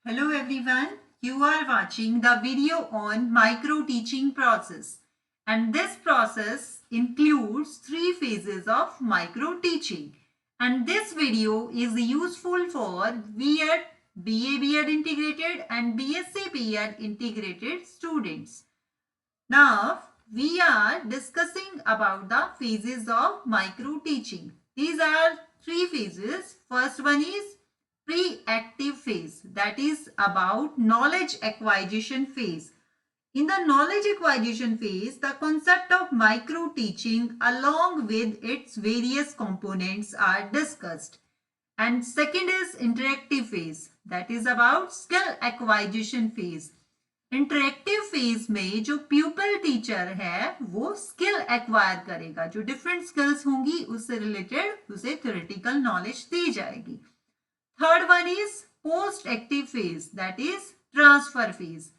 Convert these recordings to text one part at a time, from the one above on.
Hello everyone, you are watching the video on micro teaching process, and this process includes three phases of micro teaching, and this video is useful for B.Ed, BA B.Ed integrated and BSc B.Ed integrated students. Now we are discussing about the phases of micro teaching. These are three phases. First one is pre-active phase, that is about knowledge acquisition phase. In the knowledge acquisition phase, the concept of micro teaching along with its various components are discussed. And second is interactive phase, that is about skill acquisition phase. Interactive phase में जो pupal teacher है वो skill acquire करेगा, जो different skills होंगी उससे related उसे theoretical knowledge दी जाएगी. Third one is post active phase, that is transfer phase.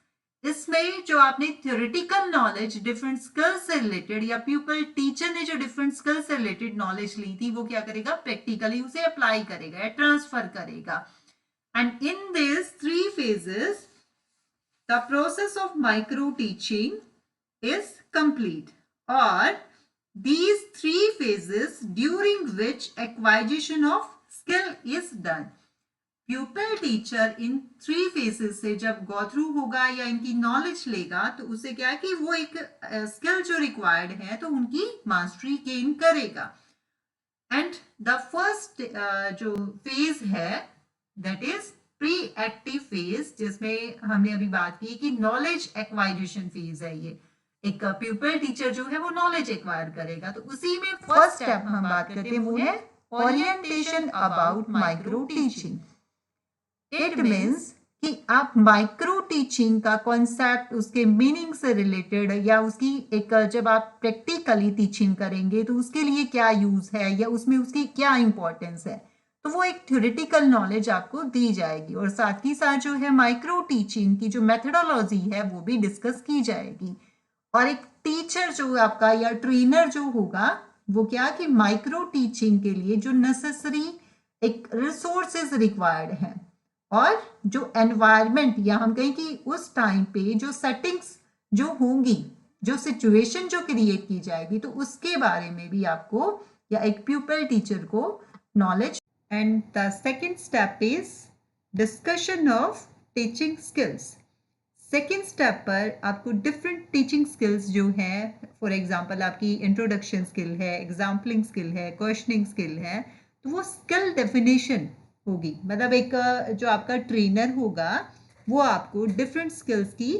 इसमें जो आपने थ्योरेटिकल नॉलेज डिफरेंट स्किल्स से रिलेटेड या प्यूपल टीचर ने जो डिफरेंट स्किल्स से रिलेटेड नॉलेज ली थी वो क्या करेगा, प्रैक्टिकली उसे अप्लाई करेगा या ट्रांसफर करेगा. And in this three phases the process of micro teaching is complete, or these three phases during which acquisition of skill is done. Pupil teacher in three phases से जब go through होगा या इनकी knowledge लेगा तो उसे क्या है कि वो एक skill जो required है तो उनकी mastery gain करेगा. And the first जो phase है that is pre active phase, जिसमें हमने अभी बात की कि नॉलेज एक्वायरेशन फेज है. ये एक प्यूपल टीचर जो है वो नॉलेज एक्वायर करेगा. तो उसी में फर्स्ट स्टेप हम बात करते हैं वो है orientation about micro teaching. It means कि आप माइक्रो टीचिंग का कॉन्सेप्ट उसके मीनिंग से रिलेटेड या उसकी एक जब आप प्रैक्टिकली टीचिंग करेंगे तो उसके लिए क्या यूज है या उसमें उसकी क्या इंपॉर्टेंस है, तो वो एक थ्योरेटिकल नॉलेज आपको दी जाएगी. और साथ ही साथ जो है माइक्रो टीचिंग की जो मेथडोलॉजी है वो भी डिस्कस की जाएगी. और एक टीचर जो आपका या ट्रेनर जो होगा वो क्या कि माइक्रो टीचिंग के लिए जो नेसेसरी एक रिसोर्सेज रिक्वायर्ड है और जो एनवायरमेंट या हम कहें कि उस टाइम पे जो सेटिंग्स जो होंगी, जो सिचुएशन जो क्रिएट की जाएगी, तो उसके बारे में भी आपको या एक प्यूपल टीचर को knowledge. And the second step is discussion of teaching skills. Second step पर आपको different teaching skills जो है, for example आपकी introduction skill है, exampling skill है, questioning skill है, तो वो skill definition होगी. मतलब एक जो आपका ट्रेनर होगा वो आपको different skills की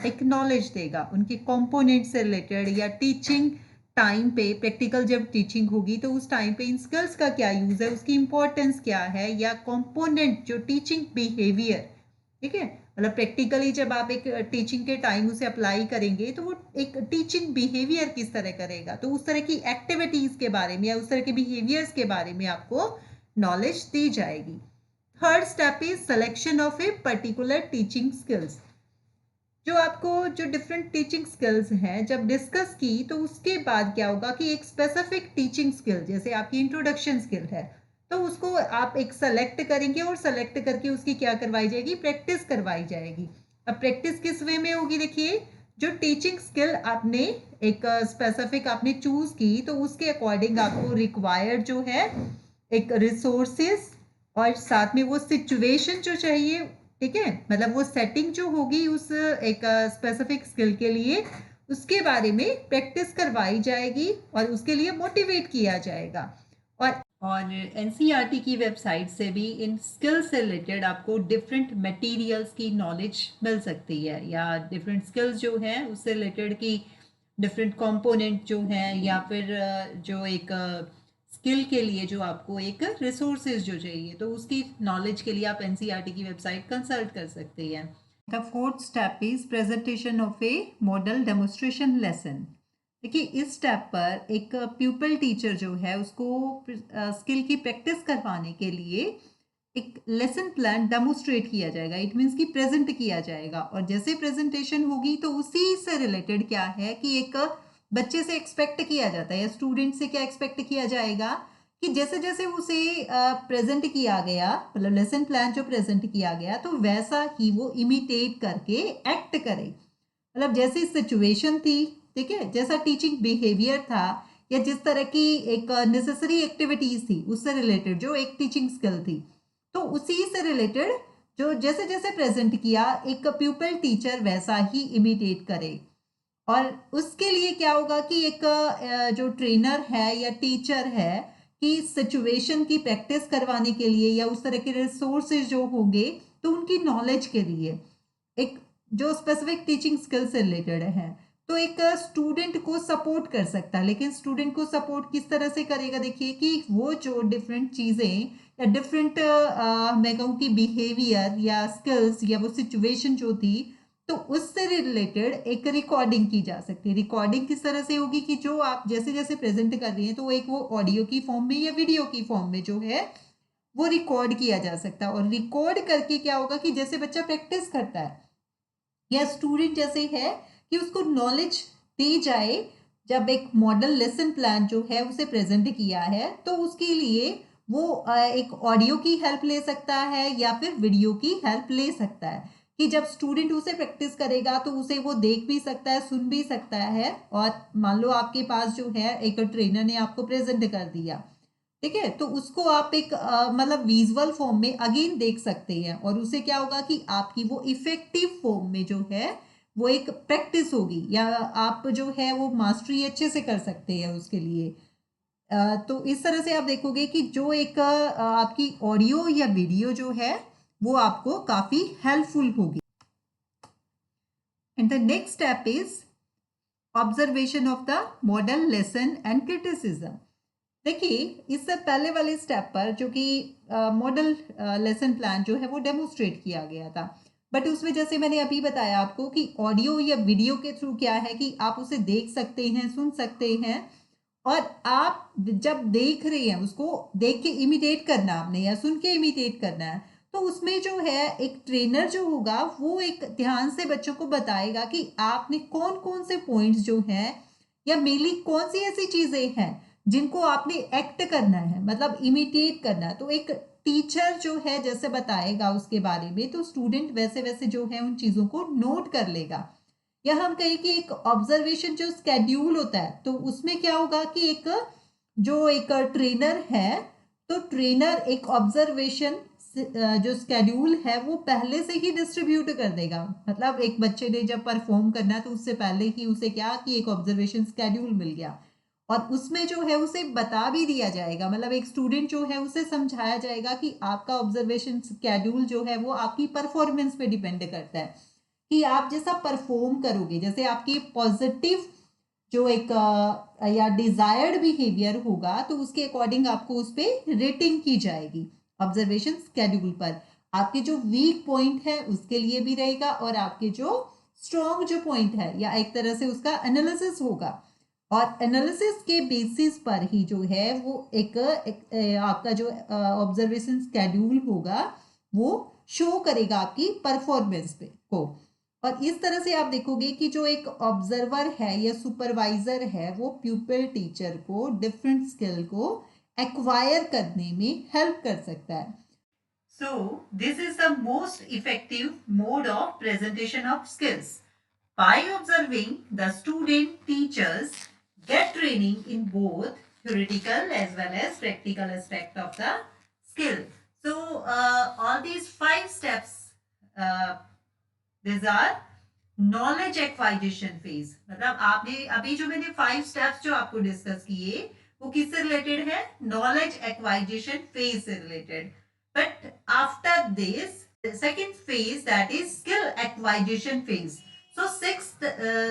एक knowledge देगा, उनके component से related या teaching टाइम पे प्रैक्टिकल जब टीचिंग होगी तो उस टाइम पे इन स्किल्स का क्या यूज है, उसकी इंपॉर्टेंस क्या है, या कंपोनेंट जो टीचिंग बिहेवियर, ठीक है, मतलब प्रैक्टिकली जब आप एक टीचिंग के टाइम उसे अप्लाई करेंगे तो वो एक टीचिंग बिहेवियर किस तरह करेगा, तो उस तरह की एक्टिविटीज के बारे में या उस तरह के बिहेवियर्स के बारे में आपको नॉलेज दी जाएगी. Third step is selection of a particular teaching skills. जो आपको जो डिफरेंट टीचिंग स्किल्स हैं जब डिस्कस की तो उसके बाद क्या होगा कि एक स्पेसिफिक टीचिंग स्किल, जैसे आपकी इंट्रोडक्शन स्किल है, तो उसको आप एक सेलेक्ट करेंगे और सेलेक्ट करके उसकी क्या करवाई जाएगी, प्रैक्टिस करवाई जाएगी. अब प्रैक्टिस किस वे में होगी, देखिए जो टीचिंग स्किल आपने एक स्पेसिफिक आपने चूज की तो उसके अकॉर्डिंग आपको रिक्वायर्ड जो है एक रिसोर्सेस और साथ में वो सिचुएशन जो चाहिए, ठीक है, मतलब वो सेटिंग जो होगी उस एक स्पेसिफिक स्किल के लिए उसके बारे में प्रैक्टिस करवाई जाएगी और उसके लिए मोटिवेट किया जाएगा. और एनसीईआरटी की वेबसाइट से भी इन स्किल से रिलेटेड आपको डिफरेंट मटेरियल्स की नॉलेज मिल सकती है, या डिफरेंट स्किल्स जो हैं उससे रिलेटेड की डिफरेंट कंपोनेंट जो हैं, या फिर जो एक स्किल के लिए जो आपको एक रिसोर्सेज जो चाहिए तो उसकी नॉलेज के लिए आप एनसीईआरटी की वेबसाइट कंसल्ट कर सकते हैं. The fourth step is presentation of A model demonstration lesson. देखिए इस स्टेप पर एक प्यूपल टीचर जो है उसको स्किल की प्रैक्टिस करवाने के लिए एक लेसन प्लान डेमोन्स्ट्रेट किया जाएगा. इट मीन्स कि प्रेजेंट किया जाएगा, और जैसे प्रेजेंटेशन होगी तो उसी से रिलेटेड क्या है कि एक बच्चे से एक्सपेक्ट किया जाता है या स्टूडेंट से क्या एक्सपेक्ट किया जाएगा कि जैसे जैसे उसे प्रेजेंट किया गया, मतलब लेसन प्लान जो प्रेजेंट किया गया, तो वैसा ही वो इमिटेट करके एक्ट करे। मतलब जैसी सिचुएशन थी, ठीक है, जैसा टीचिंग बिहेवियर था, या जिस तरह की एक नेसेसरी एक्टिविटीज थी उससे रिलेटेड जो एक टीचिंग स्किल थी, तो उसी से रिलेटेड जो जैसे जैसे प्रेजेंट किया एक प्यूपल टीचर वैसा ही इमिटेट करे। और उसके लिए क्या होगा कि एक जो ट्रेनर है या टीचर है कि सिचुएशन की प्रैक्टिस करवाने के लिए या उस तरह के रिसोर्सेज जो होंगे तो उनकी नॉलेज के लिए एक जो स्पेसिफिक टीचिंग स्किल से रिलेटेड है, तो एक स्टूडेंट को सपोर्ट कर सकता है। लेकिन स्टूडेंट को सपोर्ट किस तरह से करेगा, देखिए कि वो जो डिफरेंट चीज़ें या डिफरेंट मैं कहूँ कि बिहेवियर या स्किल्स या वो सिचुएशन जो थी, तो उससे रिलेटेड एक रिकॉर्डिंग की जा सकती है। रिकॉर्डिंग किस तरह से होगी कि जो आप जैसे जैसे प्रेजेंट कर रही हैं तो वो एक वो ऑडियो की फॉर्म में या वीडियो की फॉर्म में जो है वो रिकॉर्ड किया जा सकता है। और रिकॉर्ड करके क्या होगा कि जैसे बच्चा प्रैक्टिस करता है या स्टूडेंट जैसे है कि उसको नॉलेज दी जाए, जब एक मॉडल लेसन प्लान जो है उसे प्रेजेंट किया है तो उसके लिए वो एक ऑडियो की हेल्प ले सकता है या फिर वीडियो की हेल्प ले सकता है, कि जब स्टूडेंट उसे प्रैक्टिस करेगा तो उसे वो देख भी सकता है, सुन भी सकता है। और मान लो आपके पास जो है एक ट्रेनर ने आपको प्रेजेंट कर दिया, ठीक है, तो उसको आप एक मतलब विजुअल फॉर्म में अगेन देख सकते हैं, और उसे क्या होगा कि आपकी वो इफेक्टिव फॉर्म में जो है वो एक प्रैक्टिस होगी, या आप जो है वो मास्टरी अच्छे से कर सकते हैं उसके लिए। तो इस तरह से आप देखोगे कि जो एक आपकी ऑडियो या वीडियो जो है वो आपको काफी हेल्पफुल होगी। And the next step is observation of the model lesson and criticism. देखिए, इससे पहले वाले स्टेप पर जो कि मॉडल लेसन प्लान जो है वो डेमोन्स्ट्रेट किया गया था, बट उसमें जैसे मैंने अभी बताया आपको कि ऑडियो या वीडियो के थ्रू क्या है कि आप उसे देख सकते हैं, सुन सकते हैं, और आप जब देख रहे हैं उसको देख के इमिटेट करना आपने या सुन के इमिटेट करना है, तो उसमें जो है एक ट्रेनर जो होगा वो एक ध्यान से बच्चों को बताएगा कि आपने कौन कौन से पॉइंट्स जो हैं या मेनली कौन सी ऐसी चीजें हैं जिनको आपने एक्ट करना है, मतलब इमिटेट करना है। तो एक टीचर जो है जैसे बताएगा उसके बारे में, तो स्टूडेंट वैसे वैसे जो है उन चीजों को नोट कर लेगा। या हम कहें कि एक ऑब्जर्वेशन जो स्केड्यूल होता है, तो उसमें क्या होगा कि एक जो एक ट्रेनर है, तो ट्रेनर एक ऑब्जर्वेशन जो स्केड्यूल है वो पहले से ही डिस्ट्रीब्यूट कर देगा। मतलब एक बच्चे ने जब परफॉर्म करना है तो उससे पहले ही उसे क्या कि एक ऑब्जर्वेशन स्केड्यूल मिल गया, और उसमें जो है उसे बता भी दिया जाएगा, मतलब एक स्टूडेंट जो है उसे समझाया जाएगा कि आपका ऑब्जर्वेशन स्केड्यूल जो है वो आपकी परफॉर्मेंस पे डिपेंड करता है, कि आप जैसा परफॉर्म करोगे, जैसे आपकी पॉजिटिव जो एक या डिजायर्ड बिहेवियर होगा तो उसके अकॉर्डिंग आपको उस पर रेटिंग की जाएगी ऑब्जर्वेशन स्केड्यूल पर। आपके जो वीक पॉइंट है उसके लिए भी रहेगा, और आपके जो स्ट्रॉन्ग जो पॉइंट है या एक तरह से उसका एनालिसिस होगा, और एनालिसिस के बेसिस पर ही जो है वो एक आपका जो ऑब्जर्वेशन स्केड्यूल होगा वो शो करेगा आपकी परफॉर्मेंस पे को। और इस तरह से आप देखोगे कि जो एक ऑब्जर्वर है या सुपरवाइजर है वो प्यूपिल टीचर को डिफरेंट स्किल को एक्वायर करने में हेल्प कर सकता है। So this is the most effective mode of presentation of skills. By observing, the student teachers get training in both theoretical as well as practical aspect of the skill. So all these 5 steps, these are knowledge acquisition phase. मतलब आपने अभी जो मैंने 5 steps जो आपको discuss किए वो किससे रिलेटेड है, knowledge acquisition phase से related. But after this, the second phase, that is skill acquisition phase. So sixth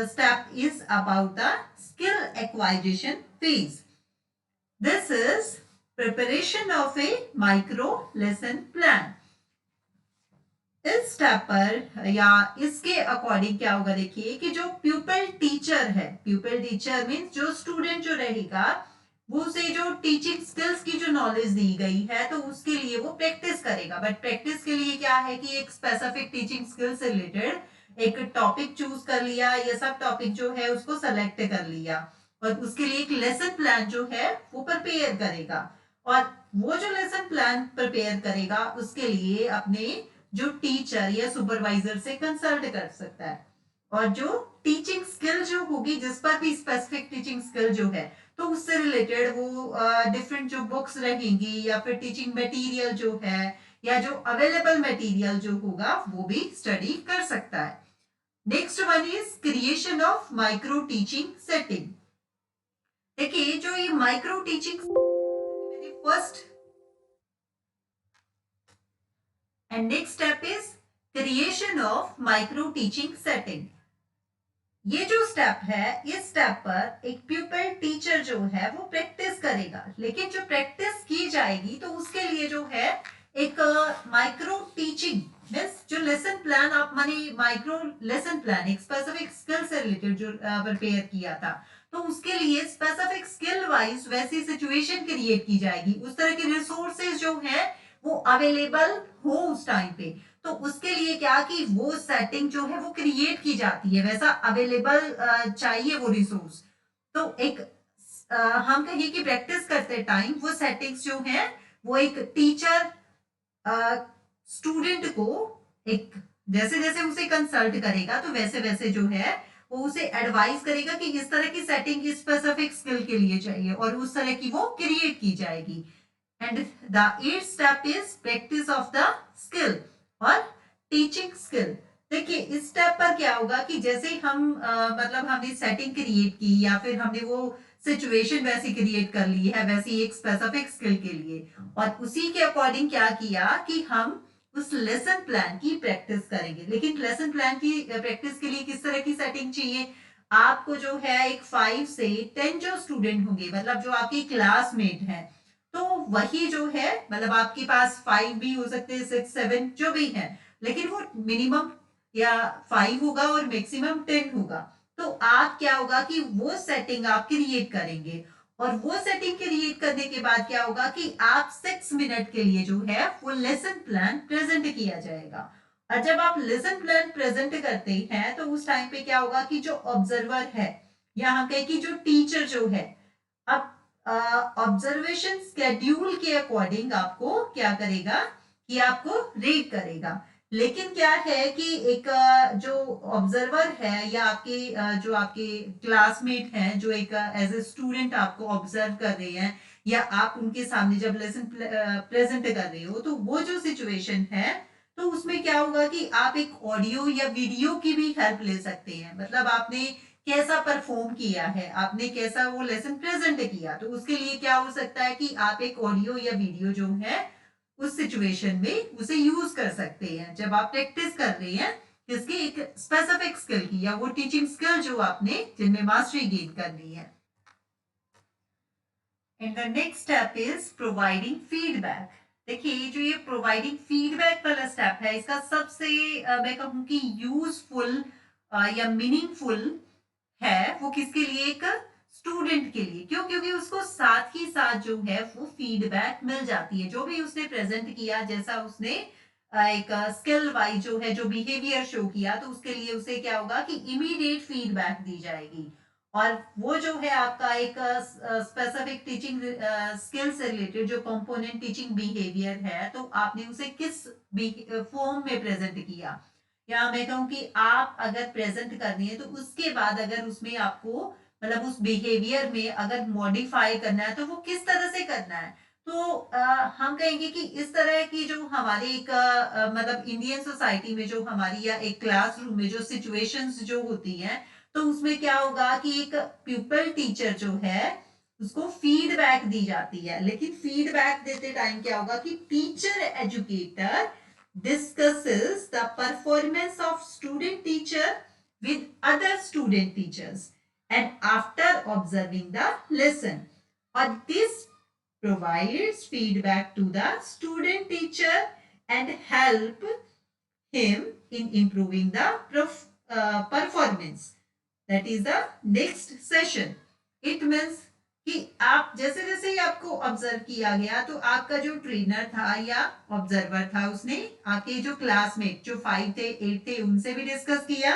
step is about the skill acquisition phase. This is preparation of a micro lesson plan. इस step पर या इसके according क्या होगा, देखिए कि जो प्यूपिल teacher है, प्यूपिल टीचर मीन्स जो स्टूडेंट जो रहेगा वो उसे जो टीचिंग स्किल्स की जो नॉलेज दी गई है तो उसके लिए वो प्रैक्टिस करेगा। बट प्रैक्टिस के लिए क्या है कि एक स्पेसिफिक टीचिंग स्किल से रिलेटेड एक टॉपिक चूज कर लिया, ये सब टॉपिक जो है उसको सेलेक्ट कर लिया, और उसके लिए एक लेसन प्लान जो है वो प्रिपेयर करेगा। और वो जो लेसन प्लान प्रिपेयर करेगा उसके लिए अपने जो टीचर या सुपरवाइजर से कंसल्ट कर सकता है। और जो टीचिंग स्किल जो होगी, जिस पर भी स्पेसिफिक टीचिंग स्किल जो है, तो उससे रिलेटेड वो डिफरेंट जो बुक्स रहेंगी या फिर टीचिंग मटेरियल जो है या जो अवेलेबल मटेरियल जो होगा वो भी स्टडी कर सकता है। Next one is creation of micro teaching setting. देखिए जो ये micro teaching first and next step is creation of micro teaching setting. ये जो स्टेप है, इस स्टेप पर एक प्यूपिल टीचर जो है वो प्रैक्टिस करेगा, लेकिन जो प्रैक्टिस की जाएगी तो उसके लिए जो है एक माइक्रो टीचिंग मीन्स जो लेसन प्लान आप माने माइक्रो लेसन प्लान एक स्पेसिफिक स्किल से रिलेटेड जो प्रिपेयर किया था, तो उसके लिए स्पेसिफिक स्किल वाइज वैसी सिचुएशन क्रिएट की जाएगी, उस तरह के रिसोर्सेज जो है वो अवेलेबल हो उस टाइम पे। तो उसके लिए क्या कि वो सेटिंग जो है वो क्रिएट की जाती है, वैसा अवेलेबल चाहिए वो रिसोर्स। तो एक हम कहिए कि प्रैक्टिस करते टाइम वो सेटिंग्स जो है वो एक टीचर स्टूडेंट को एक जैसे जैसे उसे कंसल्ट करेगा तो वैसे वैसे जो है वो उसे एडवाइस करेगा कि इस तरह की सेटिंग इस स्पेसिफिक स्किल के लिए चाहिए और उस तरह की वो क्रिएट की जाएगी। And the 8th step is practice of the skill और टीचिंग स्किल। देखिए इस स्टेप पर क्या होगा कि जैसे हम मतलब हमने सेटिंग क्रिएट की या फिर हमने वो सिचुएशन वैसी क्रिएट कर ली है वैसी एक स्पेसिफिक स्किल के लिए, और उसी के अकॉर्डिंग क्या किया कि हम उस लेसन प्लान की प्रैक्टिस करेंगे। लेकिन लेसन प्लान की प्रैक्टिस के लिए किस तरह की सेटिंग चाहिए? आपको जो है एक 5 से 10 जो स्टूडेंट होंगे, मतलब जो आपकी क्लासमेट है, तो वही जो है मतलब आपके पास 5 भी हो सकते हैं, 6 7 जो भी है, लेकिन वो मिनिमम या 5 होगा और मैक्सिमम 10 होगा। तो आप क्या होगा कि वो सेटिंग आप क्रिएट करेंगे और वो सेटिंग क्रिएट करने के बाद क्या होगा कि आप 6 मिनट के लिए जो है वो लेसन प्लान प्रेजेंट किया जाएगा। और जब आप लेसन प्लान प्रेजेंट करते हैं तो उस टाइम पे क्या होगा कि जो ऑब्जर्वर है या हम कहें कि जो टीचर जो है, अब ऑब्जर्वेशन स्केड्यूल के अकॉर्डिंग आपको क्या करेगा कि आपको रीड करेगा। लेकिन क्या है कि एक जो ऑब्जर्वर है या आपके जो आपके क्लासमेट हैं जो एक एज ए स्टूडेंट आपको ऑब्जर्व कर रहे हैं या आप उनके सामने जब लेसन प्रेजेंट कर रहे हो, तो वो जो सिचुएशन है तो उसमें क्या होगा कि आप एक ऑडियो या वीडियो की भी हेल्प ले सकते हैं। मतलब आपने कैसा परफॉर्म किया है, आपने कैसा वो लेसन प्रेजेंट किया, तो उसके लिए क्या हो सकता है कि आप एक ऑडियो या वीडियो जो है उस सिचुएशन में उसे यूज कर सकते हैं जब आप प्रैक्टिस कर रहे हैं किसकी एक स्पेसिफिक स्किल की या वो टीचिंग स्किल जो आपने जिनमें मास्टरी गेन करनी है। And the next step is providing feedback. देखिए जो ये प्रोवाइडिंग फीडबैक वाला स्टेप है इसका सबसे मैं कहूँ कि यूजफुल या मीनिंगफुल है वो किसके लिए? एक स्टूडेंट के लिए। क्यों? क्योंकि उसको साथ ही साथ जो है वो फीडबैक मिल जाती है, जो भी उसने प्रेजेंट किया, जैसा उसने एक स्किल वाइज जो है जो बिहेवियर शो किया, तो उसके लिए उसे क्या होगा कि इमीडिएट फीडबैक दी जाएगी। और वो जो है आपका एक स्पेसिफिक टीचिंग स्किल से रिलेटेड जो कंपोनेंट टीचिंग बिहेवियर है, तो आपने उसे किस फॉर्म में प्रेजेंट किया, या मैं कहूँ कि आप अगर प्रेजेंट करनी है तो उसके बाद अगर उसमें आपको मतलब उस बिहेवियर में अगर मॉडिफाई करना है तो वो किस तरह से करना है। तो हम कहेंगे कि इस तरह की जो हमारी एक मतलब इंडियन सोसाइटी में जो हमारी या एक क्लासरूम में जो सिचुएशंस जो होती हैं, तो उसमें क्या होगा कि एक प्यूपल टीचर जो है उसको फीडबैक दी जाती है। लेकिन फीडबैक देते टाइम क्या होगा कि teacher educator discusses the performance of student teacher with other student teachers and after observing the lesson, or this provides feedback to the student teacher and help him in improving the performance. That is the next session. It means कि आप जैसे जैसे ही आपको observe किया गया तो आपका जो ट्रेनर था या ऑब्जर्वर था उसने आपके जो क्लासमेट जो 5 थे 8 थे उनसे भी डिस्कस किया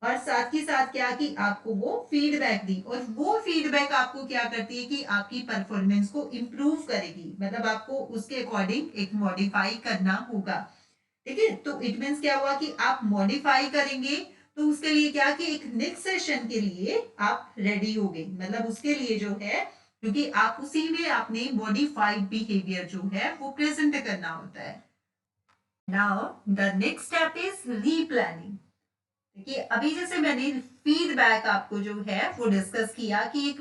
और साथ ही साथ क्या कि आपको वो फीडबैक दी, और वो फीडबैक आपको क्या करती है कि आपकी परफॉर्मेंस को इम्प्रूव करेगी, मतलब आपको उसके अकॉर्डिंग एक मॉडिफाई करना होगा। ठीक है, तो इट मीन्स क्या हुआ कि आप मॉडिफाई करेंगे, तो उसके लिए क्या कि एक नेक्स्ट सेशन के लिए आप रेडी हो गए, मतलब उसके लिए जो है, क्योंकि आप उसी में अपने मॉडिफाइड बिहेवियर जो है वो प्रेजेंट करना होता है। Now the next step is replanning. देखिए, अभी जैसे मैंने फीडबैक आपको जो है वो डिस्कस किया कि एक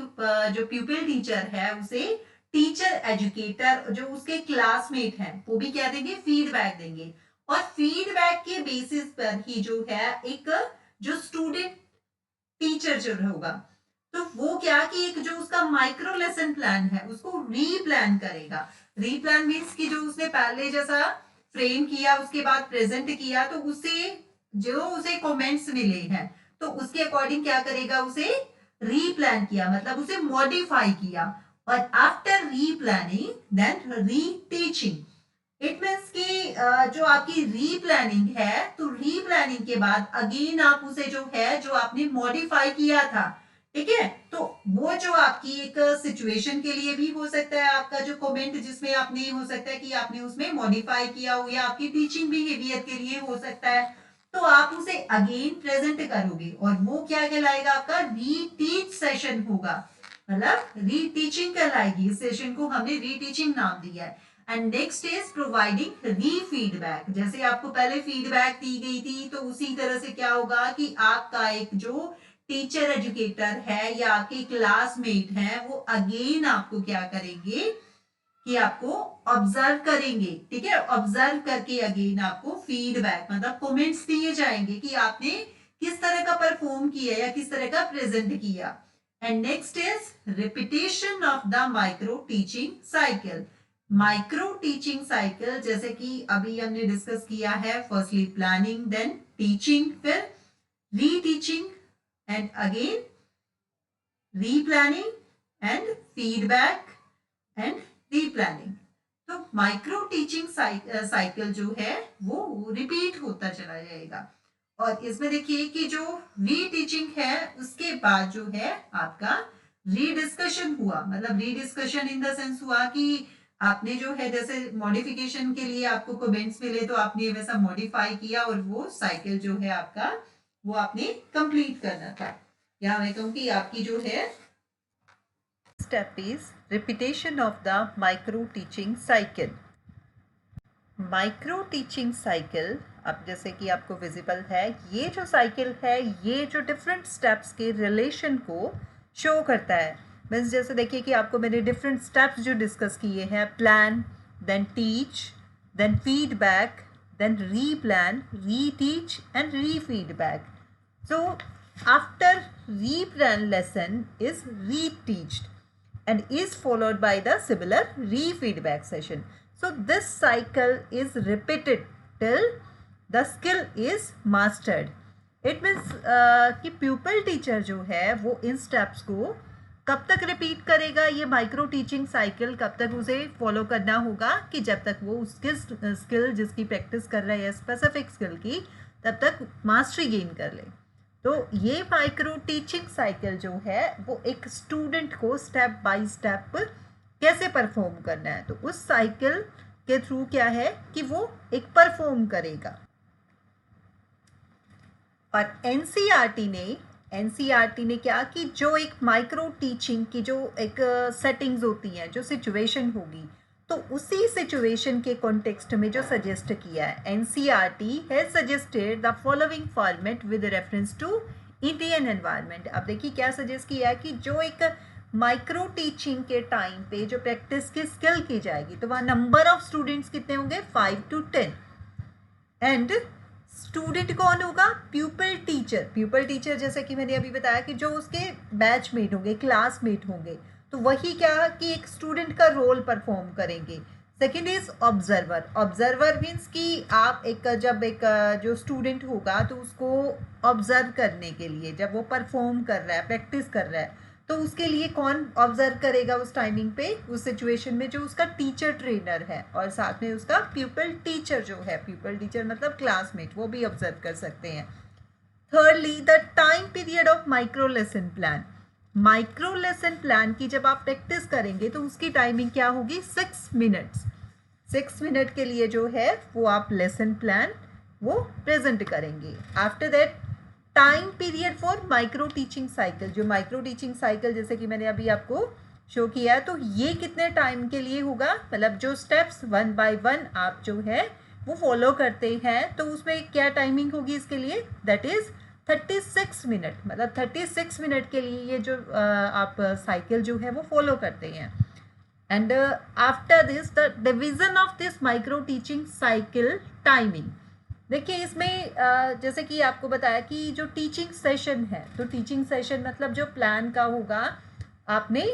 जो प्यूपिल टीचर है उसे टीचर एजुकेटर जो उसके क्लासमेट हैं वो भी क्या देंगे, फीडबैक देंगे, और फीडबैक के बेसिस पर ही जो है एक जो स्टूडेंट टीचर जो होगा, तो वो क्या कि एक जो उसका माइक्रो लेसन प्लान है उसको रीप्लान करेगा। रीप्लान मीन्स कि जो उसने पहले जैसा फ्रेम किया उसके बाद प्रेजेंट किया, तो उससे जो उसे कमेंट्स मिले हैं तो उसके अकॉर्डिंग क्या करेगा, उसे रीप्लान किया, मतलब उसे मॉडिफाई किया, और after replanning then reteaching. It means कि जो आपकी रीप्लानिंग है, तो रीप्लानिंग के बाद अगेन आप उसे जो है जो आपने मॉडिफाई किया था, ठीक है, तो वो जो आपकी एक सिचुएशन के लिए भी हो सकता है, आपका जो कमेंट जिसमें आपने हो सकता है कि आपने उसमें मॉडिफाई किया हो, या आपकी टीचिंग बिहेवियर के लिए हो सकता है, तो आप उसे अगेन प्रेजेंट करोगे, और वो क्या कहलाएगा, आपका रीटीच सेशन होगा, मतलब रीटीचिंग कहलाएगी। इस सेशन को हमने रीटीचिंग नाम दिया है। एंड नेक्स्ट इज प्रोवाइडिंग री फीडबैक। जैसे आपको पहले फीडबैक दी गई थी, तो उसी तरह से क्या होगा कि आपका एक जो टीचर एजुकेटर है या आपके क्लासमेट है वो अगेन आपको क्या करेंगे कि आपको ऑब्जर्व करेंगे, ठीक है, ऑब्जर्व करके अगेन आपको फीडबैक मतलब कमेंट्स दिए जाएंगे कि आपने किस तरह का परफॉर्म किया या किस तरह का प्रेजेंट किया। And next is repetition of the micro teaching cycle. Micro teaching cycle जैसे कि अभी हमने डिस्कस किया है, फर्स्टली प्लानिंग, देन टीचिंग, फिर reteaching, and again replanning and feedback and replanning. तो माइक्रो टीचिंग साइकिल जो है वो रिपीट होता चला जाएगा। और इसमें देखिए कि जो रीटीचिंग है उसके बाद जो है आपका रीडिस्कशन हुआ, मतलब रीडिस्कशन इन द सेंस हुआ कि आपने जो है जैसे मॉडिफिकेशन के लिए आपको कमेंट्स मिले तो आपने वैसा मॉडिफाई किया, और वो साइकिल जो है आपका वो आपने कंप्लीट करना था। यहाँ मैं कहूँ कि आपकी जो है step is repetition of the micro teaching cycle. Micro teaching cycle अब जैसे कि आपको विजिबल है, ये जो साइकिल है ये जो डिफरेंट स्टेप्स के रिलेशन को शो करता है। मीन्स जैसे देखिए कि आपको मैंने डिफरेंट स्टेप्स जो डिस्कस किए हैं, plan, then teach, then feedback, then replan, reteach and refeedback. So after replan lesson is reteached and is followed by the similar re-feedback session. So this cycle is repeated till the skill is mastered. It means कि pupil teacher जो है वो इन steps को कब तक repeat करेगा, ये micro teaching cycle कब तक उसे फॉलो करना होगा कि जब तक वो उसके स्किल जिसकी प्रैक्टिस कर रहा है स्पेसिफिक स्किल की तब तक मास्टरी गेन कर ले। तो ये माइक्रो टीचिंग साइकिल जो है वो एक स्टूडेंट को स्टेप बाय स्टेप कैसे परफॉर्म करना है, तो उस साइकिल के थ्रू क्या है कि वो एक परफॉर्म करेगा। और एनसीईआरटी ने क्या कि जो एक माइक्रो टीचिंग की जो एक सेटिंग्स होती हैं, जो सिचुएशन होगी, तो उसी सिचुएशन के कॉन्टेक्स्ट में जो सजेस्ट किया है, NCERT has suggested the following format with reference to Indian environment. अब देखिए क्या सजेस्ट किया है कि जो एक माइक्रो टीचिंग के टाइम पे जो प्रैक्टिस की स्किल की जाएगी, तो वहाँ नंबर ऑफ स्टूडेंट्स कितने होंगे, 5 to 10, एंड स्टूडेंट कौन होगा, प्यूपिल टीचर जैसे कि मैंने अभी बताया कि जो उसके बैचमेट होंगे, क्लासमेट होंगे, तो वही क्या कि एक स्टूडेंट का रोल परफॉर्म करेंगे। सेकेंड इज ऑब्जर्वर मीन्स कि आप जब एक जो स्टूडेंट होगा तो उसको ऑब्जर्व करने के लिए, जब वो परफॉर्म कर रहा है, प्रैक्टिस कर रहा है, तो उसके लिए कौन ऑब्जर्व करेगा उस टाइमिंग पे, उस सिचुएशन में, जो उसका टीचर ट्रेनर है, और साथ में उसका प्यूपिल टीचर जो है, प्यूपिल टीचर मतलब क्लासमेट, वो भी ऑब्जर्व कर सकते हैं। Thirdly, the time period of micro lesson plan. Micro lesson plan की जब आप प्रैक्टिस करेंगे तो उसकी टाइमिंग क्या होगी, 6 मिनट्स। 6 मिनट के लिए जो है वो आप लेसन प्लान वो प्रेजेंट करेंगे। After that time period for micro teaching cycle. जो माइक्रो टीचिंग साइकिल जैसे कि मैंने अभी आपको शो किया है, तो ये कितने टाइम के लिए होगा, मतलब जो स्टेप्स 1 बाय 1 आप जो है वो फॉलो करते हैं, तो उसमें क्या टाइमिंग होगी इसके लिए, दैट इज 36 मिनट। मतलब 36 मिनट के लिए ये जो आप साइकिल जो है वो फॉलो करते हैं। And after this the division of this micro teaching cycle timing. देखिए इसमें जैसे कि आपको बताया कि जो टीचिंग सेशन है, तो टीचिंग सेशन मतलब जो प्लान का होगा, आपने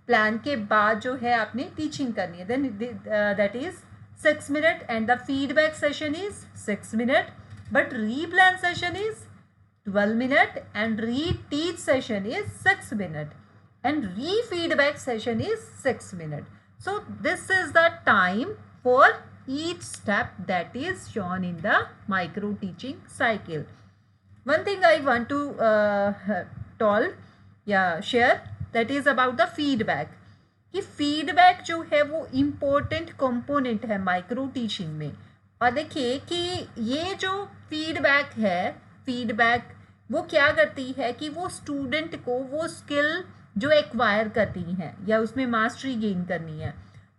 प्लान के बाद जो है आपने टीचिंग करनी है, then that is 6 minute and the feedback session is 6 minute, but replan session is 12 minute and re-teach session is 6 minute and re-feedback session is 6 minute. So this is the time for each step that is shown in the micro teaching cycle. One thing I want to share, that is about the feedback. कि feedback जो है वो important component है micro teaching में। और देखिए कि ये जो फीडबैक है, फीडबैक वो क्या करती है कि वो स्टूडेंट को वो स्किल जो एक्वायर करती हैं या उसमें मास्टरी गेन करनी है,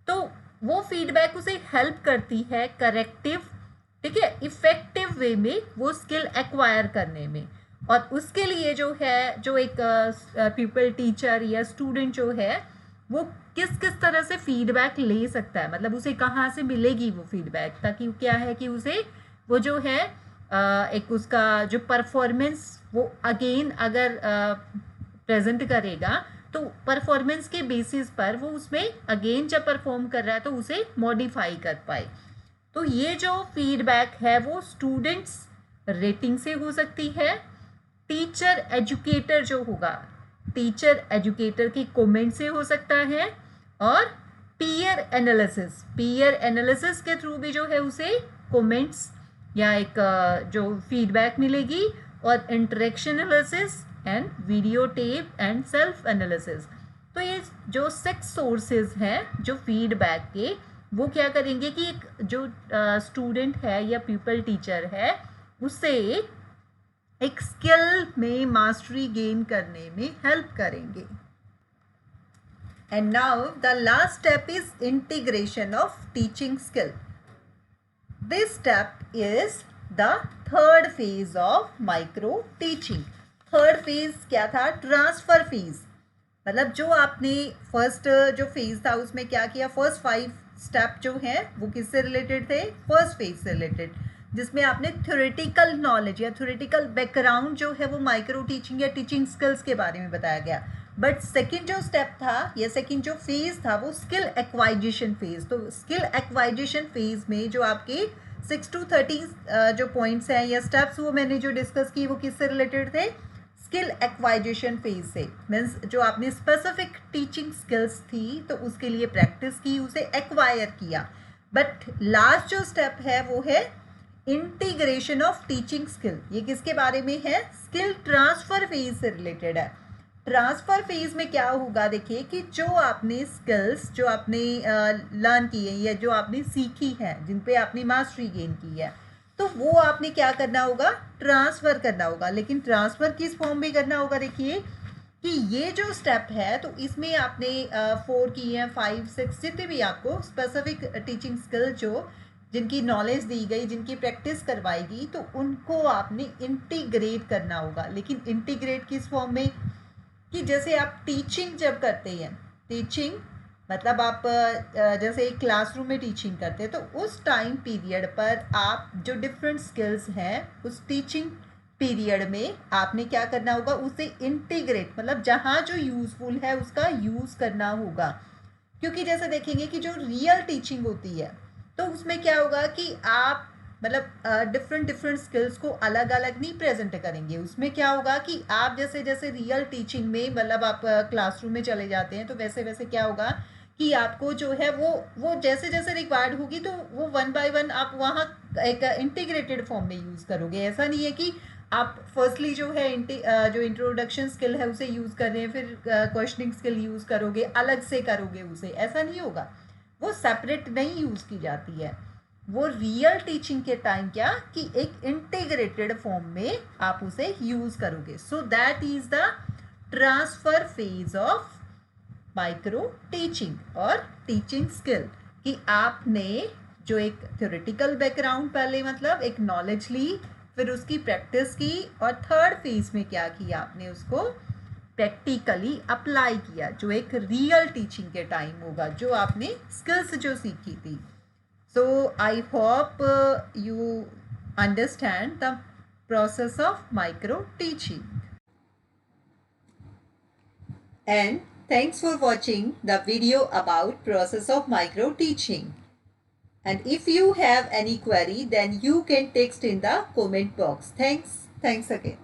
तो वो फीडबैक उसे हेल्प करती है करेक्टिव, ठीक है, इफेक्टिव वे में वो स्किल एक्वायर करने में। और उसके लिए जो है, जो एक पीपल टीचर या स्टूडेंट जो है वो किस किस तरह से फीडबैक ले सकता है, मतलब उसे कहाँ से मिलेगी वो फीडबैक, ताकि क्या है कि उसे वो जो है एक उसका जो परफॉर्मेंस वो अगेन अगर प्रेजेंट करेगा तो परफॉर्मेंस के बेसिस पर वो उसमें अगेन जब परफॉर्म कर रहा है तो उसे मॉडिफाई कर पाए। तो ये जो फीडबैक है वो स्टूडेंट्स रेटिंग से हो सकती है, टीचर एजुकेटर जो होगा, टीचर एजुकेटर की कमेंट से हो सकता है, और पीयर एनालिसिस के थ्रू भी जो है उसे कमेंट्स या एक जो फीडबैक मिलेगी, और interaction analysis and video tape and self analysis. तो ये जो 6 सोर्सेज हैं जो फीडबैक के, वो क्या करेंगे कि एक जो स्टूडेंट है या पीपल टीचर है उससे एक स्किल में मास्टरी गेन करने में हेल्प करेंगे। And now the last step is integration of teaching skill. This step is the third phase of micro teaching. Third phase क्या था, ट्रांसफर फेज। मतलब जो आपने फर्स्ट जो फेज था उसमें क्या किया, फर्स्ट 5 स्टेप जो है वो किससे रिलेटेड थे, फर्स्ट फेज से रिलेटेड, जिसमें आपने थ्योरेटिकल नॉलेज या थ्योरेटिकल बैकग्राउंड जो है वो माइक्रो टीचिंग या टीचिंग स्किल्स के बारे में बताया गया। बट सेकेंड जो स्टेप था या सेकेंड जो फेज था वो स्किल एक्वाइजेशन फेज। तो स्किल एक्वाइजेशन फेज में जो आपके 6 to 13 जो पॉइंट्स हैं या स्टेप्स वो मैंने जो डिस्कस की वो किससे रिलेटेड थे, स्किल एक्वाइजेशन फेज से। मीन्स जो आपने स्पेसिफिक टीचिंग स्किल्स थी तो उसके लिए प्रैक्टिस की, उसे एक्वायर किया। बट लास्ट जो स्टेप है वो है इंटीग्रेशन ऑफ टीचिंग स्किल। ये किसके बारे में है, स्किल ट्रांसफर फेज से रिलेटेड है। ट्रांसफर फेज में क्या होगा, देखिए कि जो आपने स्किल्स जो आपने लर्न की है या जो आपने सीखी है, जिन पे आपने मास्टरी गेन की है, तो वो आपने क्या करना होगा, ट्रांसफ़र करना होगा। लेकिन ट्रांसफ़र किस फॉर्म में करना होगा, देखिए कि ये जो स्टेप है तो इसमें आपने 4 की हैं, 5, 6 जितने भी आपको स्पेसिफिक टीचिंग स्किल जो जिनकी नॉलेज दी गई, जिनकी प्रैक्टिस करवाएगी, तो उनको आपने इंटीग्रेट करना होगा। लेकिन इंटीग्रेट किस फॉर्म में, कि जैसे आप टीचिंग जब करते हैं, टीचिंग मतलब आप जैसे एक क्लासरूम में टीचिंग करते हैं, तो उस टाइम पीरियड पर आप जो डिफरेंट स्किल्स हैं उस टीचिंग पीरियड में आपने क्या करना होगा, उसे इंटीग्रेट, मतलब जहाँ जो यूज़फुल है उसका यूज़ करना होगा। क्योंकि जैसे देखेंगे कि जो रियल टीचिंग होती है तो उसमें क्या होगा कि आप मतलब डिफरेंट स्किल्स को अलग अलग नहीं प्रेजेंट करेंगे। उसमें क्या होगा कि आप जैसे जैसे रियल टीचिंग में मतलब आप क्लासरूम में चले जाते हैं तो वैसे वैसे क्या होगा कि आपको जो है वो जैसे जैसे रिक्वायर्ड होगी तो वो 1 by 1 आप वहाँ एक इंटीग्रेटेड फॉर्म में यूज़ करोगे। ऐसा नहीं है कि आप फर्स्टली जो है जो इंट्रोडक्शन स्किल है उसे यूज़ कर रहे हैं, फिर क्वेश्चनिंग स्किल यूज़ करोगे, अलग से करोगे उसे, ऐसा नहीं होगा। वो सेपरेट नहीं यूज़ की जाती है। वो रियल टीचिंग के टाइम क्या कि एक इंटीग्रेटेड फॉर्म में आप उसे यूज़ करोगे। So that is the transfer phase of micro teaching और टीचिंग स्किल, कि आपने जो एक थ्योरेटिकल बैकग्राउंड पहले मतलब एक नॉलेज ली, फिर उसकी प्रैक्टिस की, और थर्ड फेज में क्या किया आपने उसको प्रैक्टिकली अप्लाई किया, जो एक रियल टीचिंग के टाइम होगा, जो आपने स्किल्स जो सीखी थी। So I hope you understand the process of micro teaching. And thanks for watching the video about process of micro teaching. And if you have any query, then you can text in the comment box. Thanks again.